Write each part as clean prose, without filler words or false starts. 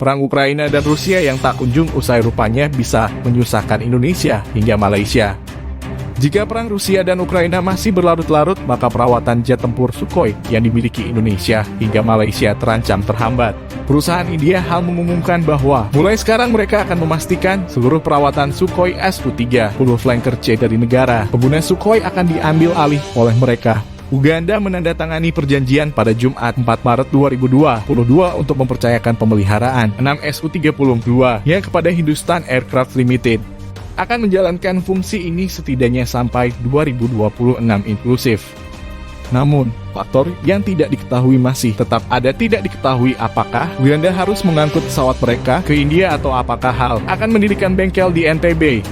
Perang Ukraina dan Rusia yang tak kunjung usai rupanya bisa menyusahkan Indonesia hingga Malaysia. Jika perang Rusia dan Ukraina masih berlarut-larut, maka perawatan jet tempur Sukhoi yang dimiliki Indonesia hingga Malaysia terancam terhambat. Perusahaan India Hal mengumumkan bahwa mulai sekarang mereka akan memastikan seluruh perawatan Sukhoi Su-30 flanker C dari negara pengguna Sukhoi akan diambil alih oleh mereka. Uganda menandatangani perjanjian pada Jumat 4 Maret 2022 untuk mempercayakan pemeliharaan 6 Su-32 yang kepada Hindustan Aircraft Limited. Akan menjalankan fungsi ini setidaknya sampai 2026 inklusif. Namun, faktor yang tidak diketahui masih tetap ada. Tidak diketahui apakah Uganda harus mengangkut pesawat mereka ke India atau apakah HAL akan mendirikan bengkel di NTB.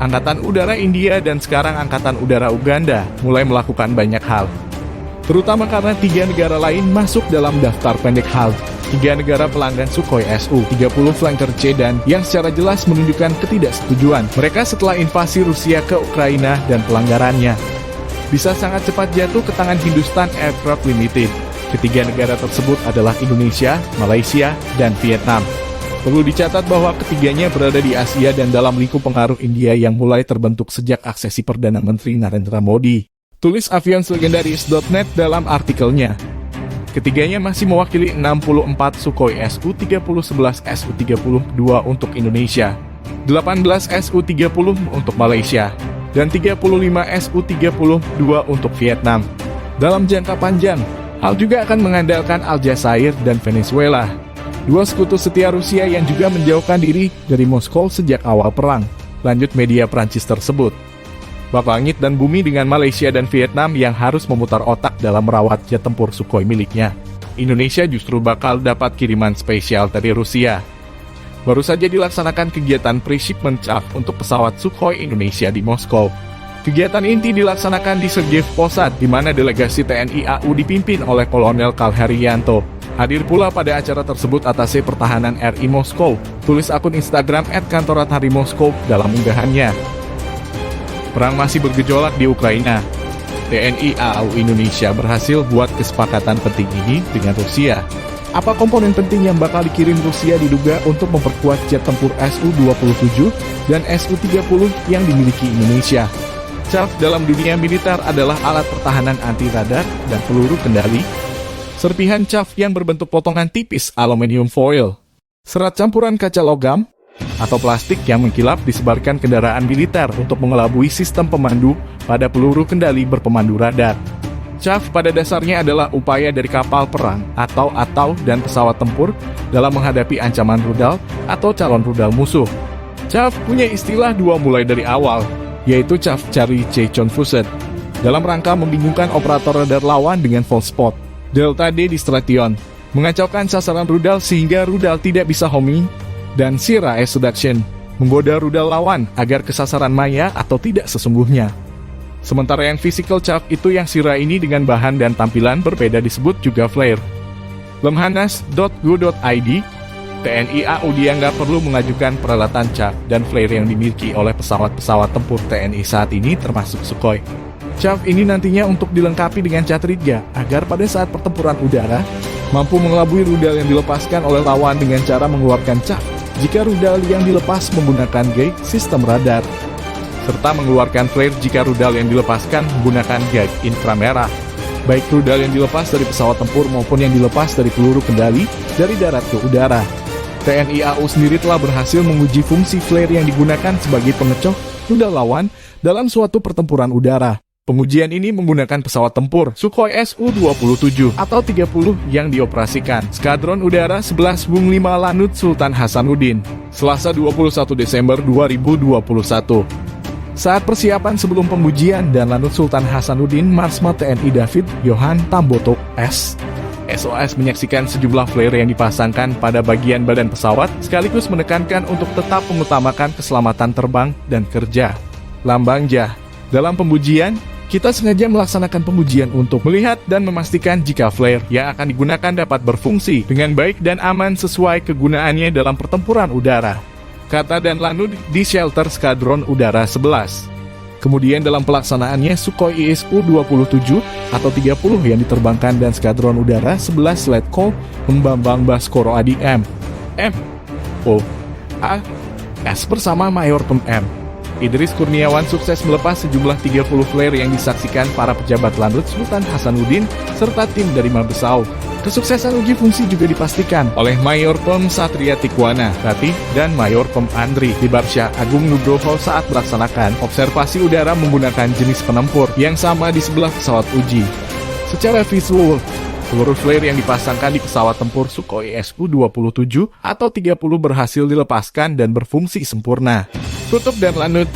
Angkatan Udara India dan sekarang Angkatan Udara Uganda mulai melakukan banyak hal, terutama karena 3 negara lain masuk dalam daftar pendek HAL. 3 negara pelanggan Sukhoi Su-30 flanker C dan yang secara jelas menunjukkan ketidaksetujuan mereka setelah invasi Rusia ke Ukraina dan pelanggarannya bisa sangat cepat jatuh ke tangan Hindustan Aircraft Limited. Ketiga negara tersebut adalah Indonesia, Malaysia, dan Vietnam. Perlu dicatat bahwa ketiganya berada di Asia dan dalam lingkup pengaruh India yang mulai terbentuk sejak aksesi Perdana Menteri Narendra Modi. Tulis avionslegendaris.net dalam artikelnya. Ketiganya masih mewakili 64 Sukhoi Su-30-11 Su-32 untuk Indonesia, 18 Su-30 untuk Malaysia, dan 35 Su-32 untuk Vietnam. Dalam jangka panjang, hal juga akan mengandalkan Aljazair dan Venezuela, dua sekutu setia Rusia yang juga menjauhkan diri dari Moskow sejak awal perang. Lanjut media Prancis tersebut. Bak langit dan bumi dengan Malaysia dan Vietnam yang harus memutar otak dalam merawat jet tempur Sukhoi miliknya. Indonesia justru bakal dapat kiriman spesial dari Rusia. Baru saja dilaksanakan kegiatan pre-shipment chaff untuk pesawat Sukhoi Indonesia di Moskow. Kegiatan inti dilaksanakan di Sergiev Posad, di mana delegasi TNI AU dipimpin oleh Kolonel Kalherianto. Hadir pula pada acara tersebut Atase Pertahanan RI Moskow, tulis akun Instagram @kantoratari_moskow dalam unggahannya. Perang masih bergejolak di Ukraina. TNI AU Indonesia berhasil buat kesepakatan penting ini dengan Rusia. Apa komponen penting yang bakal dikirim Rusia diduga untuk memperkuat jet tempur Su-27 dan Su-30 yang dimiliki Indonesia. Chaff dalam dunia militer adalah alat pertahanan anti-radar dan peluru kendali. Serpihan chaff yang berbentuk potongan tipis aluminium foil, serat campuran kaca logam, atau plastik yang mengkilap disebarkan kendaraan militer untuk mengelabui sistem pemandu pada peluru kendali berpemandu radar. Chaff pada dasarnya adalah upaya dari kapal perang atau dan pesawat tempur dalam menghadapi ancaman rudal atau calon rudal musuh. Chaff punya istilah dua mulai dari awal, yaitu Chaff Charlie Chechon Fuset, dalam rangka membingungkan operator radar lawan dengan false spot, Delta D Distraction, mengacaukan sasaran rudal sehingga rudal tidak bisa homing, dan Sira Seduction, menggoda rudal lawan agar kesasaran maya atau tidak sesungguhnya. Sementara yang physical chaff itu yang Sira ini dengan bahan dan tampilan berbeda disebut juga flare. Lemhanas.go.id, TNI AU dianggap perlu mengajukan peralatan chaff dan flare yang dimiliki oleh pesawat-pesawat tempur TNI saat ini termasuk Sukhoi. Chaff ini nantinya untuk dilengkapi dengan Chatriga agar pada saat pertempuran udara mampu mengelabui rudal yang dilepaskan oleh lawan dengan cara mengeluarkan chaff jika rudal yang dilepas menggunakan gauge sistem radar, serta mengeluarkan flare jika rudal yang dilepaskan menggunakan gauge inframerah, baik rudal yang dilepas dari pesawat tempur maupun yang dilepas dari peluru kendali dari darat ke udara. TNI AU sendiri telah berhasil menguji fungsi flare yang digunakan sebagai pengecoh rudal lawan dalam suatu pertempuran udara. Pengujian ini menggunakan pesawat tempur Sukhoi Su-27 atau 30 yang dioperasikan Skadron Udara 11 Bung 5 Lanut Sultan Hasanuddin, Selasa 21 Desember 2021. Saat persiapan sebelum pengujian dan Lanut Sultan Hasanuddin, Marsma TNI David Johan Tambotok SOS menyaksikan sejumlah flare yang dipasangkan pada bagian badan pesawat sekaligus menekankan untuk tetap mengutamakan keselamatan terbang dan kerja. Lambang JAH. Dalam pengujian, kita sengaja melaksanakan pengujian untuk melihat dan memastikan jika flare yang akan digunakan dapat berfungsi dengan baik dan aman sesuai kegunaannya dalam pertempuran udara, kata Dan Lanut di shelter Skadron Udara 11. Kemudian dalam pelaksanaannya Sukhoi Su-27 atau 30 yang diterbangkan dan Skadron Udara 11 Letkol Pembambang Baskoro Adi M M. O. A. S bersama Mayor Pem M. Idris Kurniawan sukses melepas sejumlah 30 flare yang disaksikan para pejabat Lanut Sultan Hasanuddin serta tim dari Mabesau. Kesuksesan uji fungsi juga dipastikan oleh Mayor Pem Satria Tikwana Ratih dan Mayor Pem Andri Dibarsya Agung Nugroho saat melaksanakan observasi udara menggunakan jenis penempur yang sama di sebelah pesawat uji. Secara visual, seluruh flare yang dipasangkan di pesawat tempur Sukhoi Su-27 atau 30 berhasil dilepaskan dan berfungsi sempurna. Tutup dan Lanut